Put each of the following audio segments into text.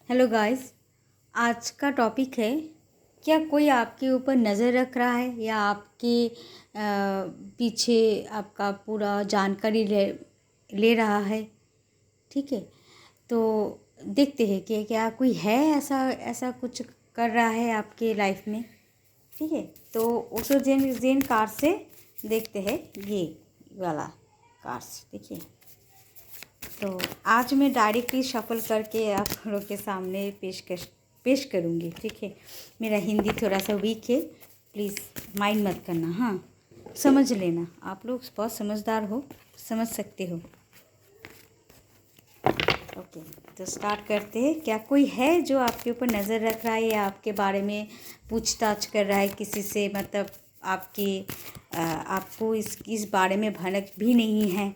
Hello guys. आज का topic है, क्या कोई आपके ऊपर नज़र रख रहा है या आपके पीछे आपका पूरा जानकारी ले ले रहा है। ठीक है, तो देखते हैं कि क्या कोई है ऐसा ऐसा कुछ कर रहा है आपके लाइफ में। ठीक है, तो ओटो जेन कार्ड से देखते हैं ये वाला कार्ड्स। देखिए, तो आज मैं डायरेक्टली शफल करके आप लोगों के सामने पेश करूँगी। ठीक है, मेरा हिंदी थोड़ा सा वीक है, प्लीज़ माइंड मत करना। हाँ, समझ लेना, आप लोग बहुत समझदार हो, समझ सकते हो। ओके, तो स्टार्ट करते हैं। क्या कोई है जो आपके ऊपर नज़र रख रहा है या आपके बारे में पूछताछ कर रहा है किसी से, मतलब आपको इस बारे में भनक भी नहीं है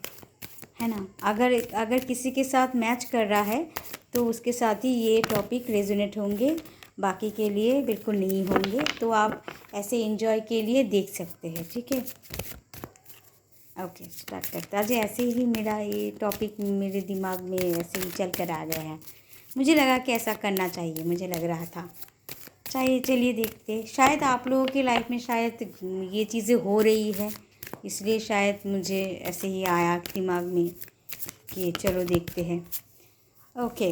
ना। अगर किसी के साथ मैच कर रहा है तो उसके साथ ही ये टॉपिक रेजोनेट होंगे, बाकी के लिए बिल्कुल नहीं होंगे। तो आप ऐसे एंजॉय के लिए देख सकते हैं। ठीक है, ओके, स्टार्ट करते हैं। आज ऐसे ही मेरा ये टॉपिक मेरे दिमाग में ऐसे ही चल कर आ गया है। मुझे लगा कि ऐसा करना चाहिए, मुझे लग रहा था चलिए देखते हैं। शायद आप लोगों की लाइफ में शायद ये चीज़ें हो रही है, इसलिए शायद मुझे ऐसे ही आया दिमाग में कि चलो देखते हैं। ओके,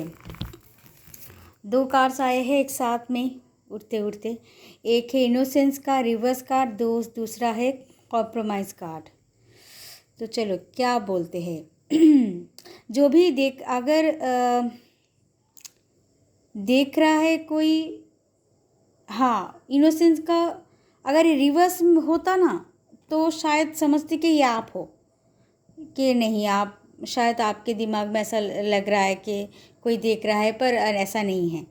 दो कार्ड्स आए हैं एक साथ में उठते उठते। एक है इनोसेंस का रिवर्स कार्ड, दूसरा है कॉम्प्रोमाइज़ कार्ड। तो चलो क्या बोलते हैं जो भी अगर देख रहा है कोई, हाँ, इनोसेंस का अगर ये रिवर्स होता ना तो शायद समझते कि ये आप हो कि नहीं। आप शायद आपके दिमाग में ऐसा लग रहा है कि कोई देख रहा है, पर ऐसा नहीं है।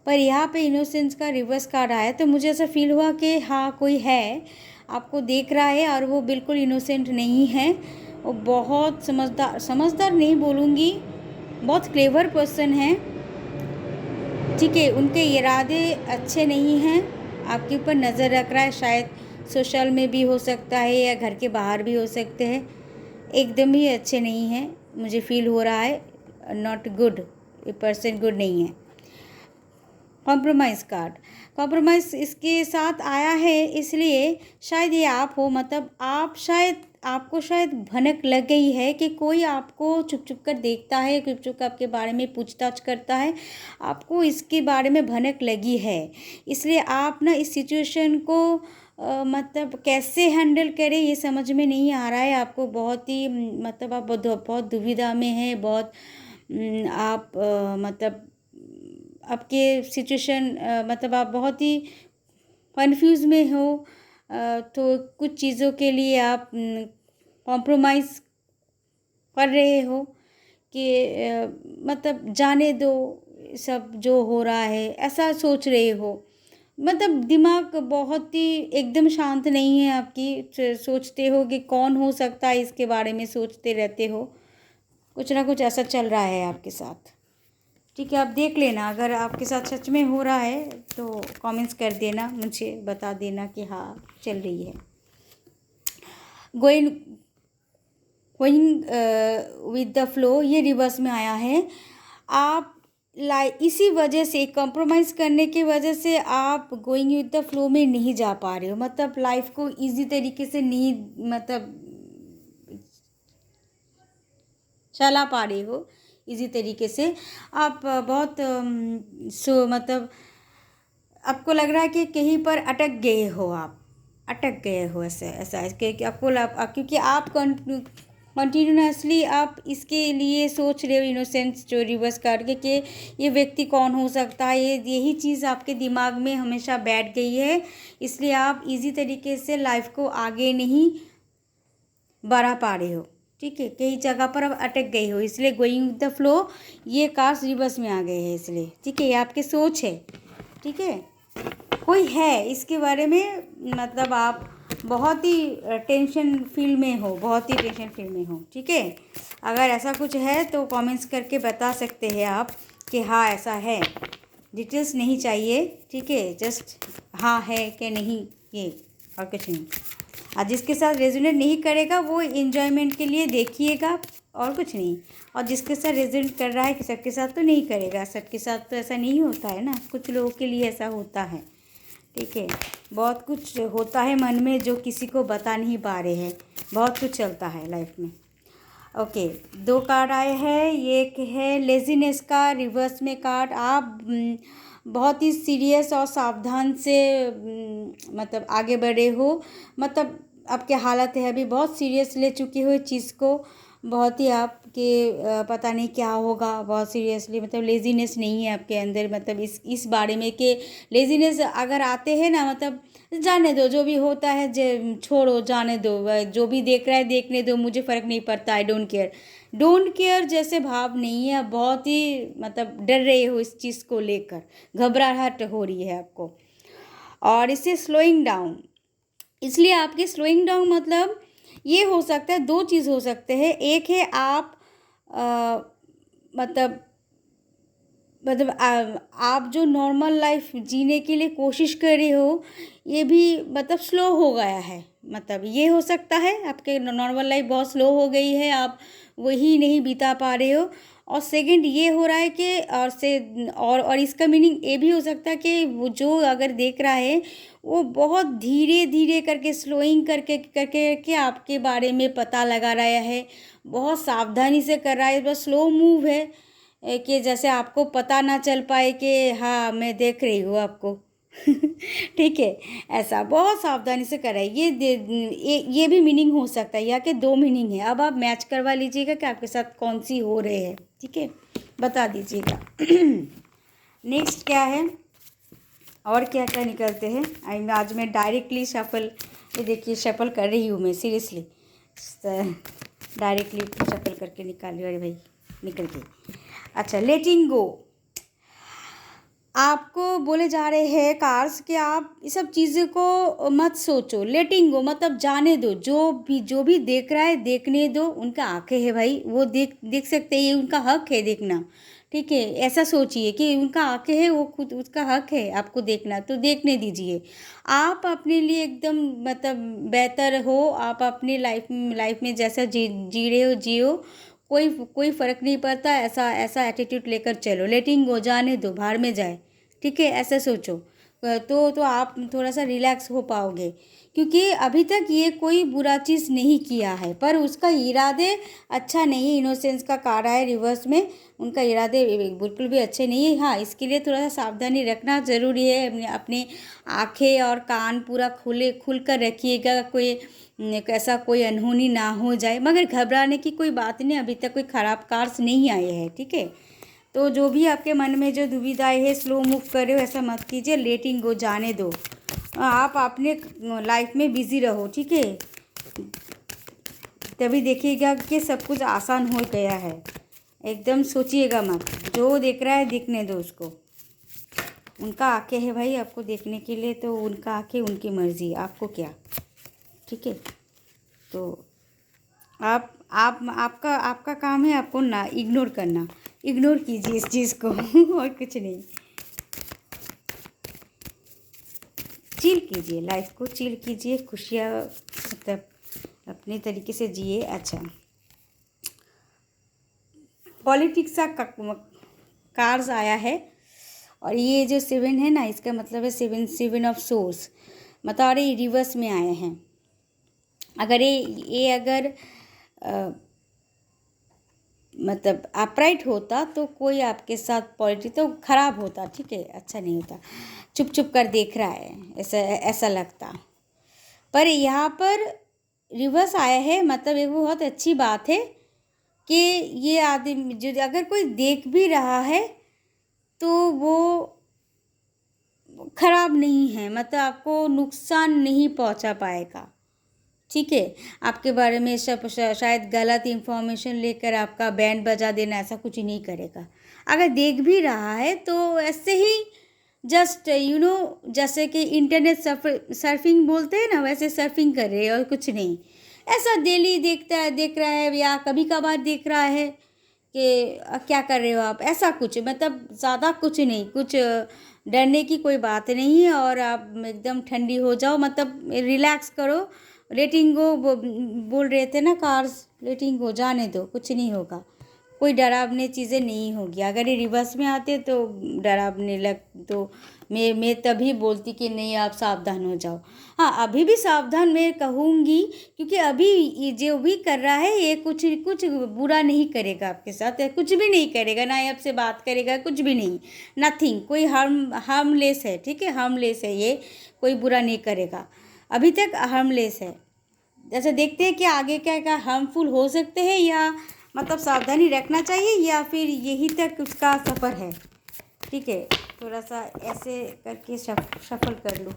पर यहाँ पे इनोसेंस का रिवर्स कार्ड आया तो मुझे ऐसा फील हुआ कि हाँ, कोई है, आपको देख रहा है और वो बिल्कुल इनोसेंट नहीं है। वो बहुत समझदार नहीं बोलूँगी, बहुत क्लेवर पर्सन है। ठीक है, उनके इरादे अच्छे नहीं हैं, आपके ऊपर नज़र रख रहा है। शायद सोशल में भी हो सकता है या घर के बाहर भी हो सकते हैं। एकदम ही अच्छे नहीं हैं, मुझे फील हो रहा है। नॉट गुड, ये पर्सन गुड नहीं है। कॉम्प्रोमाइज़ कार्ड, कॉम्प्रोमाइज़ इसके साथ आया है, इसलिए शायद ये आप हो। मतलब आपको शायद भनक लग गई है कि कोई आपको छुप छुप कर देखता है, छुप छुप कर आपके बारे में पूछताछ करता है। आपको इसके बारे में भनक लगी है, इसलिए आप ना इस सिचुएशन को मतलब कैसे हैंडल करें ये समझ में नहीं आ रहा है आपको। बहुत ही मतलब आप बहुत दुविधा में हैं, बहुत आप मतलब आपके सिचुएशन मतलब आप बहुत ही कंफ्यूज में हो। तो कुछ चीज़ों के लिए आप कॉम्प्रोमाइज़ कर रहे हो कि मतलब जाने दो, सब जो हो रहा है ऐसा सोच रहे हो। मतलब दिमाग बहुत ही एकदम शांत नहीं है आपकी। सोचते हो कि कौन हो सकता है, इसके बारे में सोचते रहते हो। कुछ ना कुछ ऐसा चल रहा है आपके साथ। ठीक है, आप देख लेना, अगर आपके साथ सच में हो रहा है तो कमेंट्स कर देना, मुझे बता देना कि हाँ चल रही है। Going going with the flow, ये रिवर्स में आया है। आप इसी वजह से कंप्रोमाइज़ करने की वजह से आप गोइंग विद द फ्लो में नहीं जा पा रहे हो। मतलब लाइफ को इजी तरीके से नहीं मतलब चला पा रहे हो इजी तरीके से। आप बहुत मतलब आपको लग रहा है कि कहीं पर अटक गए हो, आप अटक गए हो। ऐसा ऐसा इसके कि क्योंकि आप कंटिन्यूसली आप इसके लिए सोच रहे हो, इनोसेंस जो रिवर्स करके कि ये व्यक्ति कौन हो सकता है। यही चीज़ आपके दिमाग में हमेशा बैठ गई है, इसलिए आप इजी तरीके से लाइफ को आगे नहीं बढ़ा पा रहे हो। ठीक है, कई जगह पर अब अटक गई हो, इसलिए गोइंग विद द फ्लो ये कार्ड्स रिवर्स में आ गए हैं इसलिए। ठीक है, ये आपकी सोच है। ठीक है, कोई है इसके बारे में, मतलब आप बहुत ही टेंशन फील में हो, बहुत ही टेंशन फील में हो। ठीक है, अगर ऐसा कुछ है तो कमेंट्स करके बता सकते हैं आप कि हाँ ऐसा है। डिटेल्स नहीं चाहिए, ठीक है, जस्ट हाँ है कि नहीं, ये और कुछ नहीं। और जिसके साथ रेजोनेट नहीं करेगा वो एंजॉयमेंट के लिए देखिएगा, और कुछ नहीं। और जिसके साथ रेजोनेट कर रहा है कि सबके साथ तो नहीं करेगा, सबके साथ तो ऐसा नहीं होता है ना, कुछ लोगों के लिए ऐसा होता है। ठीक है, बहुत कुछ होता है मन में जो किसी को बता नहीं पा रहे हैं, बहुत कुछ चलता है लाइफ में। ओके, 2 कार्ड आए हैं। ये एक है लेजीनेस का रिवर्स में कार्ड। आप बहुत ही सीरियस और सावधान से मतलब आगे बढ़े हो, मतलब आपके हालत है अभी बहुत सीरियस ले चुके हो इस चीज़ को, बहुत ही आपके पता नहीं क्या होगा, बहुत सीरियसली, मतलब लेजीनेस नहीं है आपके अंदर, मतलब इस बारे में कि लेजीनेस अगर आते हैं ना, मतलब जाने दो जो भी होता है, छोड़ो, जाने दो, जो भी देख रहा है देखने दो, मुझे फ़र्क नहीं पड़ता, आई डोंट केयर जैसे भाव नहीं है। बहुत ही मतलब डर रहे हो इस चीज़ को लेकर, घबराहट हो रही है आपको। और इसे स्लोइंग डाउन, इसलिए आपके स्लोइंग डाउन मतलब ये हो सकता है, 2 चीज़ हो सकते हैं। एक है आप अ, मतलब आप जो नॉर्मल लाइफ जीने के लिए कोशिश कर रहे हो, ये भी मतलब स्लो हो गया है, मतलब ये हो सकता है आपके नॉर्मल लाइफ बहुत स्लो हो गई है, आप वही नहीं बिता पा रहे हो। और सेकंड ये हो रहा है कि और इसका मीनिंग ये भी हो सकता है कि वो जो अगर देख रहा है वो बहुत धीरे धीरे करके स्लोइंग करके करके के आपके बारे में पता लगा रहा है, बहुत सावधानी से कर रहा है, बस स्लो मूव है, कि जैसे आपको पता ना चल पाए कि हाँ मैं देख रही हूँ आपको। ठीक है, ऐसा बहुत सावधानी से कराइए। ये भी मीनिंग हो सकता है, या कि 2 मीनिंग है। अब आप मैच करवा लीजिएगा कि आपके साथ कौन सी हो रहे हैं, ठीक है, बता दीजिएगा। नेक्स्ट क्या है और क्या क्या निकलते हैं। आज मैं डायरेक्टली शफल, ये देखिए शफल कर रही हूँ मैं सीरियसली, डायरेक्टली शफल करके निकाल रही। अरे भाई निकल गई। अच्छा, लेटिंग गो, आपको बोले जा रहे हैं कार्स कि आप इस सब चीज़ों को मत सोचो, लेटिंग गो मतलब जाने दो, जो भी देख रहा है देखने दो, उनका आंखें है भाई, वो देख सकते हैं, उनका हक है देखना। ठीक है, ऐसा सोचिए कि उनका आंखें है, वो खुद उसका हक है आपको देखना, तो देखने दीजिए। आप अपने लिए एकदम मतलब बेहतर हो, आप अपनी लाइफ में जैसा जी रहे हो जियो, कोई फ़र्क नहीं पड़ता, ऐसा ऐसा एटीट्यूड लेकर चलो, लेटिंग गो, जाने दो, बाहर में जाए। ठीक है, ऐसे सोचो, तो आप थोड़ा सा रिलैक्स हो पाओगे, क्योंकि अभी तक ये कोई बुरा चीज़ नहीं किया है, पर उसका इरादे अच्छा नहीं। इनोसेंस का कार्ड है रिवर्स में, उनका इरादे बिल्कुल भी अच्छे नहीं है। हाँ, इसके लिए थोड़ा सा सावधानी रखना ज़रूरी है, अपने आँखें और कान पूरा खुल कर रखिएगा, ऐसा कोई अनहोनी ना हो जाए, मगर घबराने की कोई बात नहीं, अभी तक कोई ख़राब कार्ड्स नहीं आए हैं। ठीक है, तो जो भी आपके मन में जो दुविधाएं है, स्लो मूव कर रहे हो, ऐसा मत कीजिए, लेटिंग गो, जाने दो, आप अपने लाइफ में बिज़ी रहो। ठीक है, तभी देखिएगा कि सब कुछ आसान हो गया है। एकदम सोचिएगा मत, जो देख रहा है देखने दो उसको, उनका आंखें है भाई आपको देखने के लिए, तो उनका आंखें, उनकी मर्ज़ी, आपको क्या। ठीक है, तो आपका काम है आपको ना इग्नोर करना, इग्नोर कीजिए इस चीज़ को। और कुछ नहीं, चिल कीजिए, लाइफ को चिल कीजिए, खुशियाँ मतलब अपने तरीके से जिए। अच्छा, पॉलिटिक्स का कार्ड्स आया है, और ये जो 7 है ना, इसका मतलब है 7 ऑफ सोर्स, मतलब और ये रिवर्स में आए हैं। अगर ये अगर मतलब अपराइट होता तो कोई आपके साथ पॉलिटिक्स तो ख़राब होता, ठीक है, अच्छा नहीं होता, चुप चुप कर देख रहा है, ऐसा ऐसा लगता। पर यहाँ पर रिवर्स आया है, मतलब एक बहुत अच्छी बात है कि ये आदमी जो अगर कोई देख भी रहा है तो वो ख़राब नहीं है, मतलब आपको नुकसान नहीं पहुँचा पाएगा। ठीक है, आपके बारे में सब शायद गलत इन्फॉर्मेशन लेकर आपका बैंड बजा देना, ऐसा कुछ नहीं करेगा। अगर देख भी रहा है तो ऐसे ही जस्ट जैसे कि इंटरनेट सर्फिंग बोलते हैं ना, वैसे सर्फिंग कर रहे हैं और कुछ नहीं। ऐसा डेली देख रहा है, या कभी कभार देख रहा है कि क्या कर रहे हो आप, ऐसा कुछ, मतलब ज़्यादा कुछ नहीं, कुछ डरने की कोई बात नहीं है, और आप एकदम ठंडी हो जाओ, मतलब रिलैक्स करो, लेटिंग गो बोल रहे थे ना कार्स, लेटिंग गो, जाने दो, कुछ नहीं होगा, कोई डरावनी चीज़ें नहीं होगी। अगर ये रिवर्स में आते तो डरावने लग तो मैं तभी बोलती कि नहीं आप सावधान हो जाओ। हाँ, अभी भी सावधान मैं कहूँगी, क्योंकि अभी ये जो भी कर रहा है ये कुछ कुछ बुरा नहीं करेगा आपके साथ, या कुछ भी नहीं करेगा, ना ही आपसे बात करेगा, कुछ भी नहीं, नथिंग, कोई हार्मलेस है, ठीक है, हार्मलेस है, ये कोई बुरा नहीं करेगा, अभी तक हार्मलेस है। जैसे देखते हैं कि आगे क्या क्या हार्मफुल हो सकते हैं, या मतलब सावधानी रखना चाहिए, या फिर यही तक उसका सफ़र है। ठीक है, थोड़ा सा ऐसे करके शफल कर लो,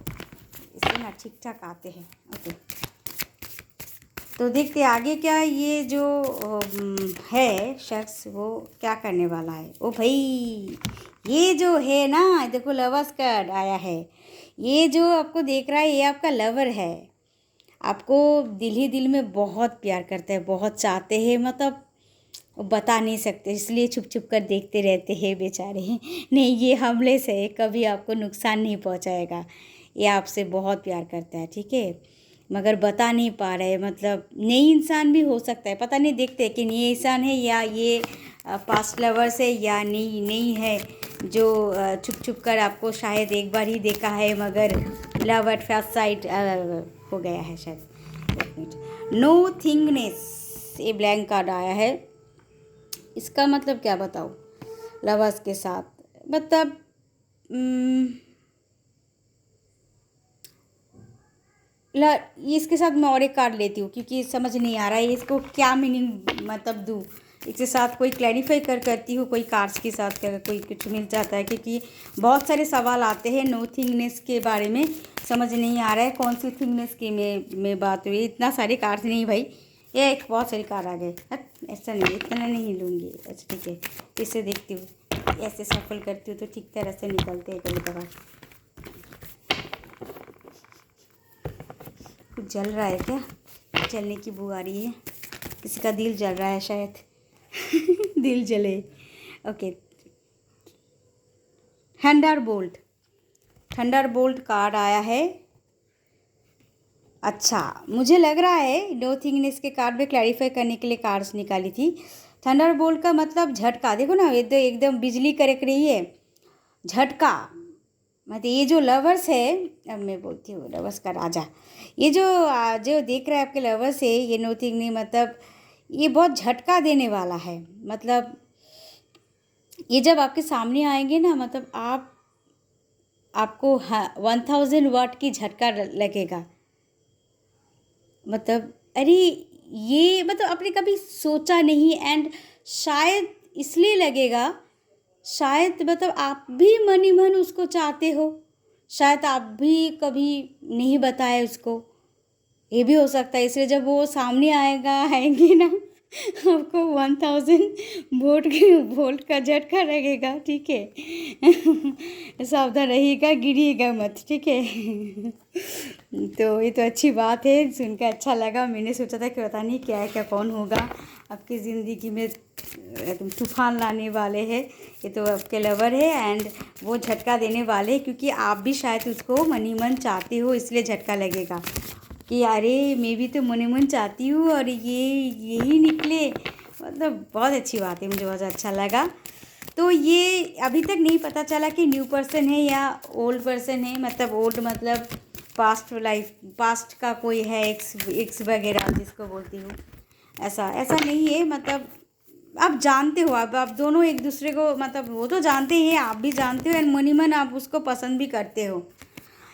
इससे ना ठीक ठाक आते हैं। ओके, तो देखते हैं आगे क्या ये जो है शख्स वो क्या करने वाला है। ओ भाई, ये जो है ना, देखो लवर्स कार्ड आया है, ये जो आपको देख रहा है ये आपका लवर है, आपको दिल ही दिल में बहुत प्यार करते हैं, बहुत चाहते हैं, मतलब बता नहीं सकते, इसलिए छुप छुप कर देखते रहते हैं बेचारे। नहीं, ये हमले से कभी आपको नुकसान नहीं पहुंचाएगा, ये आपसे बहुत प्यार करता है, ठीक है, मगर बता नहीं पा रहे, मतलब नई इंसान भी हो सकता है, पता नहीं, देखते कि ये इंसान है या ये पास्ट लवर्स है या नहीं है, जो छुप छुप कर आपको शायद एक बार ही देखा है मगर लव एट फर्स्ट साइट हो गया है शायद। नो थिंगनेस, ये ब्लैंक कार्ड आया है, इसका मतलब क्या बताऊँ लवर्स के साथ, मतलब इसके साथ मैं और एक कार्ड लेती हूँ, क्योंकि समझ नहीं आ रहा है इसको क्या मीनिंग मतलब दूँ, इसके साथ कोई क्लैरिफाई करती हूँ, कोई कार्ड्स के साथ कोई कुछ मिल जाता है, क्योंकि बहुत सारे सवाल आते हैं नो थिंगनेस के बारे में, समझ नहीं आ रहा है कौन सी थिंगनेस की में बात हुई। इतना सारे कार्ड्स नहीं भाई, ये एक बहुत सारी कार्ड आ गए, ऐसा नहीं, इतना नहीं लूँगी। अच्छा ठीक है, इसे देखती हूँ, ऐसे सफल करती हूँ तो ठीक तरह से निकलते हैं कभी कभार। कुछ जल रहा है क्या, जलने की बू आ रही है, किसी का दिल जल रहा है शायद। दिल जले। ओके, थंडर बोल्ट कार्ड आया है। अच्छा, मुझे लग रहा है नो थिंगनेस के कार्ड में क्लैरिफाई करने के लिए कार्ड्स निकाली थी। थंडर बोल्ट का मतलब झटका, देखो ना एकदम बिजली कड़क रही है, झटका, मतलब ये जो लवर्स है, अब मैं बोलती हूँ लवर्स का राजा, ये जो जो देख रहा है आपके लवर्स है, ये नो थिंग नहीं, मतलब ये बहुत झटका देने वाला है, मतलब ये जब आपके सामने आएंगे ना, मतलब आपको 1000 वाट की झटका लगेगा, मतलब अरे ये मतलब आपने कभी सोचा नहीं, एंड शायद इसलिए लगेगा, शायद मतलब आप भी मन ही मन उसको चाहते हो, शायद आप भी कभी नहीं बताए उसको, ये भी हो सकता है, इसलिए जब वो सामने आएंगे ना, आपको 1000 वोल्ट का झटका लगेगा, ठीक है। सावधान रहिएगा, गिरिएगा मत, ठीक है। तो ये तो अच्छी बात है, सुनकर अच्छा लगा, मैंने सोचा था कि पता नहीं क्या है, क्या कौन होगा आपकी ज़िंदगी में तुम तूफान लाने वाले हैं, ये तो आपके लवर है, एंड वो झटका देने वाले हैं, क्योंकि आप भी शायद उसको मन ही मन चाहते हो, इसलिए झटका लगेगा कि अरे मैं भी तो मन ही मन चाहती हूँ और यही निकले, मतलब बहुत अच्छी बात है, मुझे बहुत अच्छा लगा। तो ये अभी तक नहीं पता चला कि न्यू पर्सन है या ओल्ड पर्सन है, मतलब ओल्ड मतलब पास्ट का कोई है, एक्स वगैरह जिसको बोलती हूँ, ऐसा नहीं है, मतलब आप जानते हो, आप दोनों एक दूसरे को, मतलब वो तो जानते हैं, आप भी जानते हो, एंड मन ही मन आप उसको पसंद भी करते हो।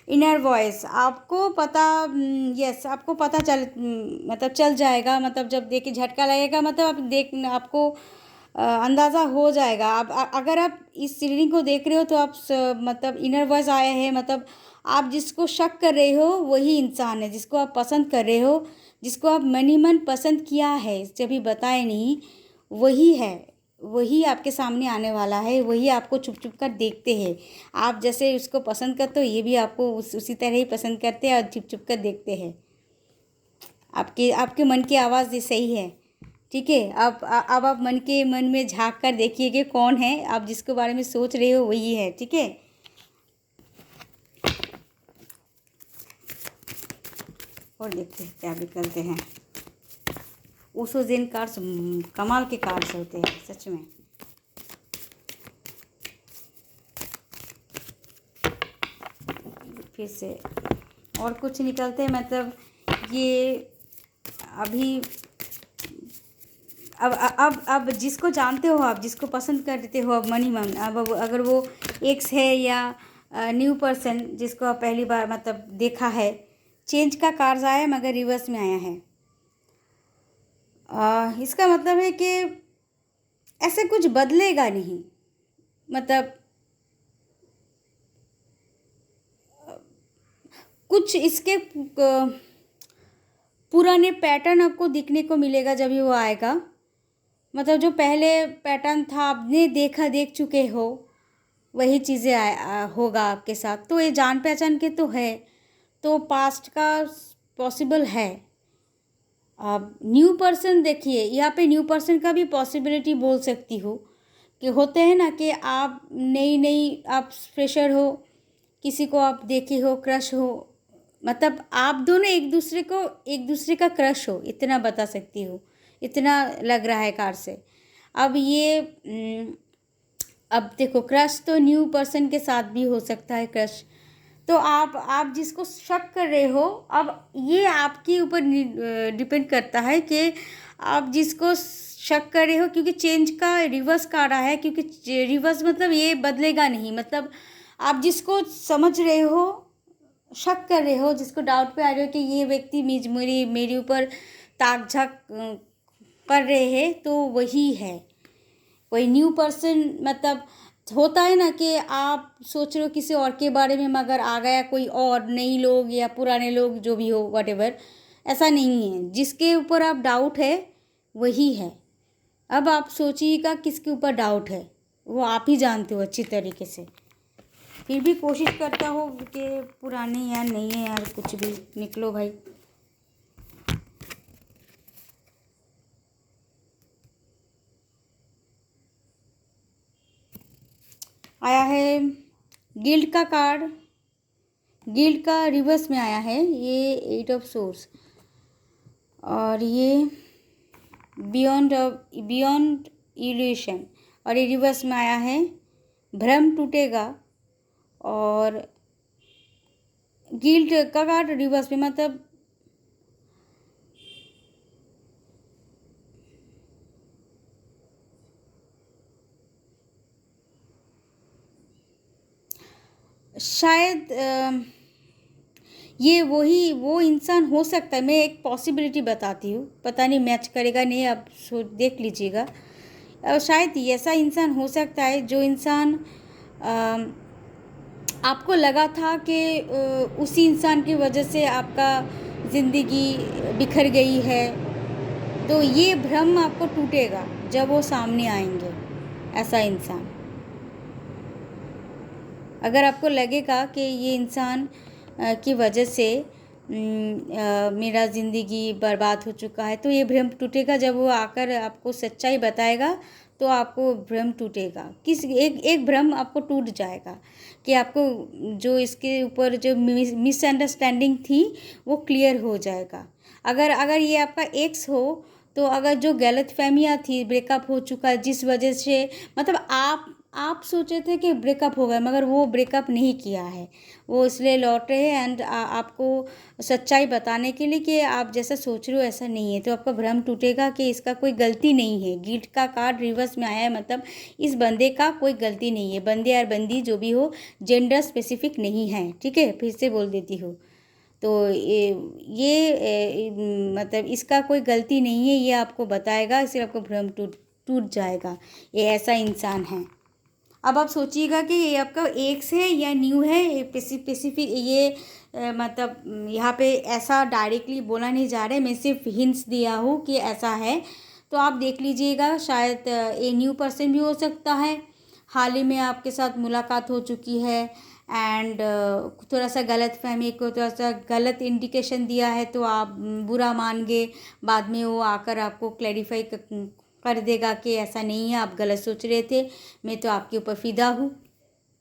इनर वॉइस आपको पता, यस आपको पता मतलब चल जाएगा, मतलब जब देखिए झटका लगेगा, मतलब आपको अंदाज़ा हो जाएगा। आप अगर आप इस रीडिंग को देख रहे हो तो आप मतलब इनर वॉइस आया है, मतलब आप जिसको शक कर रहे हो वही इंसान है, जिसको आप पसंद कर रहे हो, जिसको आप मन ही मन पसंद किया है, जब भी बताए नहीं, वही है, वही आपके सामने आने वाला है, वही आपको छुप छुप कर देखते हैं। आप जैसे उसको पसंद करते हो, ये भी आपको उसी तरह ही पसंद करते हैं और छुप छुप कर देखते हैं। आपके मन की आवाज़ ये सही है, ठीक है। अब आप मन में झांक कर देखिए कि कौन है, आप जिसके बारे में सोच रहे हो वही है, ठीक है। और देखते हैं क्या निकलते हैं। ओशो जेन कार्ड्स कमाल के कार्ड्स होते हैं सच में। फिर से और कुछ निकलते हैं, मतलब ये अभी अब जिसको जानते हो आप, जिसको पसंद करते हो अब मनी मैम, अब अगर वो एक्स है या न्यू पर्सन जिसको आप पहली बार मतलब देखा है, चेंज का कार्ड आया है मगर रिवर्स में आया है। इसका मतलब है कि ऐसे कुछ बदलेगा नहीं, मतलब कुछ इसके पुराने पैटर्न आपको दिखने को मिलेगा जब भी वो आएगा। मतलब जो पहले पैटर्न था आपने देख चुके हो, वही चीज़ें होगा आपके साथ। तो ये जान पहचान के तो है, तो पास्ट का पॉसिबल है। अब न्यू पर्सन देखिए, यहाँ पे न्यू पर्सन का भी पॉसिबिलिटी बोल सकती हो कि होते हैं ना कि आप नई आप फ्रेशर हो, किसी को आप देखे हो, क्रश हो, मतलब आप दोनों एक दूसरे का क्रश हो, इतना बता सकती हो, इतना लग रहा है कार्ड से। अब ये अब देखो, क्रश तो न्यू पर्सन के साथ भी हो सकता है क्रश। तो आप जिसको शक कर रहे हो, अब ये आपके ऊपर डिपेंड करता है कि आप जिसको शक कर रहे हो, क्योंकि चेंज का रिवर्स कार्ड आया है, क्योंकि रिवर्स मतलब ये बदलेगा नहीं। मतलब आप जिसको समझ रहे हो, शक कर रहे हो, जिसको डाउट पे आ रहे हो कि ये व्यक्ति मेरे ऊपर ताक झाक कर रहे हैं, तो वही है कोई न्यू पर्सन। मतलब होता है ना कि आप सोच रहे हो किसी और के बारे में, मगर आ गया कोई और, नई लोग या पुराने लोग जो भी हो, व्हाटएवर। ऐसा नहीं है, जिसके ऊपर आप डाउट है वही है। अब आप सोचिएगा किसके ऊपर डाउट है, वो आप ही जानते हो अच्छी तरीके से। फिर भी कोशिश करता हो कि पुराने यार नहीं है यार, कुछ भी निकलो भाई। आया है गिल्ड का कार्ड, गिल्ड का रिवर्स में आया है ये 8 ऑफ सोर्स, और ये बियॉन्ड इल्यूशन, और ये रिवर्स में आया है भ्रम टूटेगा। और गिल्ड का कार्ड रिवर्स में, मतलब शायद ये वो इंसान हो सकता है। मैं एक पॉसिबिलिटी बताती हूँ, पता नहीं मैच करेगा नहीं, आप देख लीजिएगा। शायद ऐसा इंसान हो सकता है जो इंसान आपको लगा था कि उसी इंसान की वजह से आपका ज़िंदगी बिखर गई है, तो ये भ्रम आपको टूटेगा जब वो सामने आएंगे। ऐसा इंसान, अगर आपको लगेगा कि ये इंसान की वजह से मेरा ज़िंदगी बर्बाद हो चुका है, तो ये भ्रम टूटेगा जब वो आकर आपको सच्चाई बताएगा। तो आपको भ्रम टूटेगा, एक भ्रम आपको टूट जाएगा कि आपको जो इसके ऊपर जो मिसअंडरस्टैंडिंग थी वो क्लियर हो जाएगा। अगर ये आपका एक्स हो, तो अगर जो गलतफहमियाँ थी, ब्रेकअप हो चुका है जिस वजह से, मतलब आप सोचे थे कि ब्रेकअप होगा, मगर वो ब्रेकअप नहीं किया है, वो इसलिए लौट रहे हैं एंड आपको सच्चाई बताने के लिए कि आप जैसा सोच रहे हो ऐसा नहीं है। तो आपका भ्रम टूटेगा कि इसका कोई गलती नहीं है। गिल्ट का कार्ड रिवर्स में आया है, मतलब इस बंदे का कोई गलती नहीं है। बंदे और बंदी जो भी हो, जेंडर स्पेसिफिक नहीं है, ठीक है, फिर से बोल देती हूँ। तो मतलब इसका कोई गलती नहीं है, ये आपको बताएगा, इसलिए आपको भ्रम टूट जाएगा। ये ऐसा इंसान है। अब आप सोचिएगा कि ये आपका एक्स है या न्यू है, स्पेसिफिक ये मतलब यहाँ पे ऐसा डायरेक्टली बोला नहीं जा रहा है, मैं सिर्फ हिंट्स दिया हूँ कि ऐसा है। तो आप देख लीजिएगा, शायद ये न्यू पर्सन भी हो सकता है, हाल ही में आपके साथ मुलाकात हो चुकी है एंड थोड़ा सा गलत फहमी को, थोड़ा सा गलत इंडिकेशन दिया है, तो आप बुरा मान गए। बाद में वो आकर आपको क्लैरिफाई कर देगा कि ऐसा नहीं है, आप गलत सोच रहे थे, मैं तो आपके ऊपर फिदा हूँ,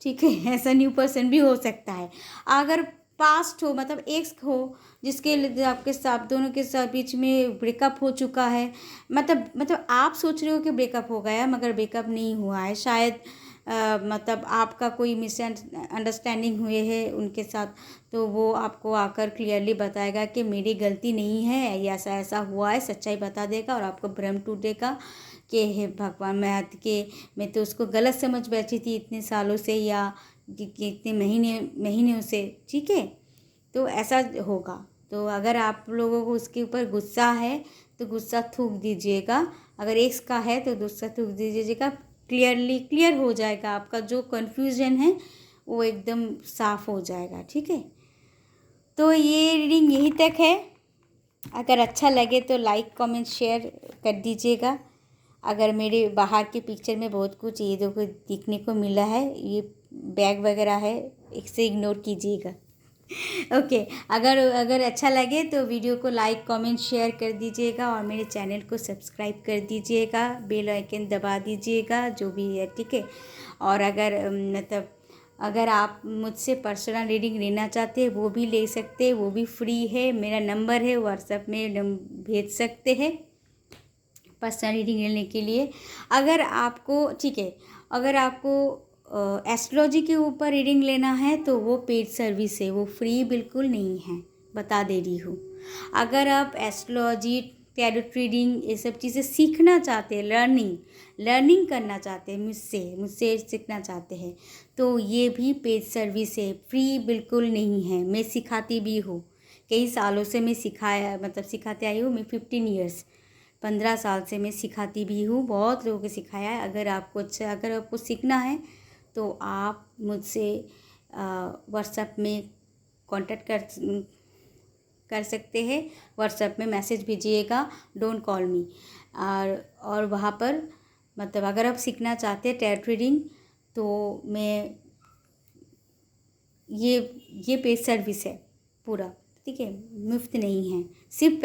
ठीक है। ऐसा न्यू पर्सन भी हो सकता है। अगर पास्ट हो, मतलब एक्स हो, जिसके लिए आपके साथ दोनों के साथ बीच में ब्रेकअप हो चुका है, मतलब आप सोच रहे हो कि ब्रेकअप हो गया मगर ब्रेकअप नहीं हुआ है, शायद मतलब आपका कोई मिसअंडरस्टैंडिंग हुए है उनके साथ, तो वो आपको आकर क्लियरली बताएगा कि मेरी गलती नहीं है, या ऐसा ऐसा हुआ है, सच्चाई बता देगा और आपको भ्रम टूटेगा कि हे भगवान, मैं तो उसको गलत समझ बैठी थी इतने सालों से, या कि इतने महीनों से, ठीक है। तो ऐसा होगा। तो अगर आप लोगों को उसके ऊपर गुस्सा है तो गुस्सा थूक दीजिएगा, अगर एक्स का है तो गुस्सा थूक दीजिएगा, क्लियर हो जाएगा, आपका जो कन्फ्यूजन है वो एकदम साफ हो जाएगा, ठीक है। तो ये रीडिंग यहीं तक है। अगर अच्छा लगे तो लाइक कमेंट शेयर कर दीजिएगा। अगर मेरे बाहर के पिक्चर में बहुत कुछ ये देखो दिखने को मिला है, ये बैग वगैरह है, इसे इग्नोर कीजिएगा। ओके, अगर अच्छा लगे तो वीडियो को लाइक कमेंट शेयर कर दीजिएगा और मेरे चैनल को सब्सक्राइब कर दीजिएगा, बेल आइकन दबा दीजिएगा, जो भी है, ठीक है। और अगर आप मुझसे पर्सनल रीडिंग लेना चाहते हैं वो भी ले सकते हैं, वो भी फ्री है। मेरा नंबर है, व्हाट्सएप में भेज सकते हैं पर्सनल रीडिंग लेने के लिए। अगर आपको, ठीक है, अगर आपको एस्ट्रोलॉजी के ऊपर रीडिंग लेना है तो वो पेड सर्विस है, वो फ्री बिल्कुल नहीं है, बता दे रही हूँ। अगर आप एस्ट्रोलॉजी, टैरो रीडिंग, ये सब चीज़ें सीखना चाहते हैं, लर्निंग करना चाहते हैं, मुझसे सीखना चाहते हैं, तो ये भी पेड सर्विस है, फ्री बिल्कुल नहीं है। मैं सिखाती भी हूँ, कई सालों से मैं सिखाते आई हूँ। मैं 15 साल से मैं सिखाती भी हूँ, बहुत लोगों को सिखाया है। अगर आपको सीखना है तो आप मुझसे व्हाट्सएप में कांटेक्ट कर सकते हैं। व्हाट्सएप में मैसेज भेजिएगा, डोंट कॉल मी। और वहाँ पर मतलब अगर आप सीखना चाहते हैं टैरो रीडिंग, तो मैं ये पेड सर्विस है पूरा, ठीक है, मुफ्त नहीं है। सिर्फ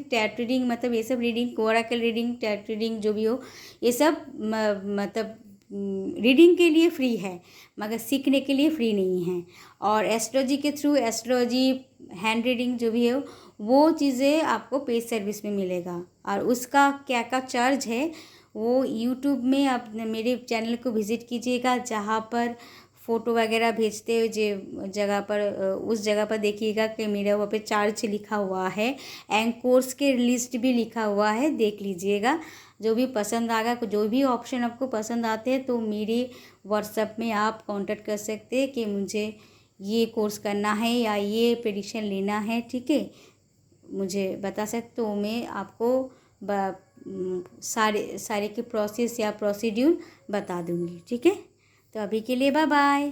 टैरो रीडिंग, मतलब ये सब reading, Oracle reading, tarot reading जो भी हो, ये सब मतलब रीडिंग के लिए फ्री है मगर सीखने के लिए फ्री नहीं है। और एस्ट्रोलॉजी के थ्रू, एस्ट्रोलॉजी हैंड रीडिंग जो भी है वो चीज़ें आपको पेड सर्विस में मिलेगा। और उसका क्या चार्ज है वो यूट्यूब में आप मेरे चैनल को विज़िट कीजिएगा, जहाँ पर फ़ोटो वगैरह भेजते हुए जो जगह पर, उस जगह पर देखिएगा कि मेरा वहाँ पे चार्ज लिखा हुआ है, एंड कोर्स के लिस्ट भी लिखा हुआ है, देख लीजिएगा। जो भी पसंद आएगा, जो भी ऑप्शन आपको पसंद आते हैं तो मेरे व्हाट्सएप में आप कांटेक्ट कर सकते हैं कि मुझे ये कोर्स करना है या ये प्रेडिक्शन लेना है, ठीक है, मुझे बता सकते तो मैं आपको सारे के प्रोसेस या प्रोसीड्यूर बता दूंगी, ठीक है। तो अभी के लिए बाय बाय।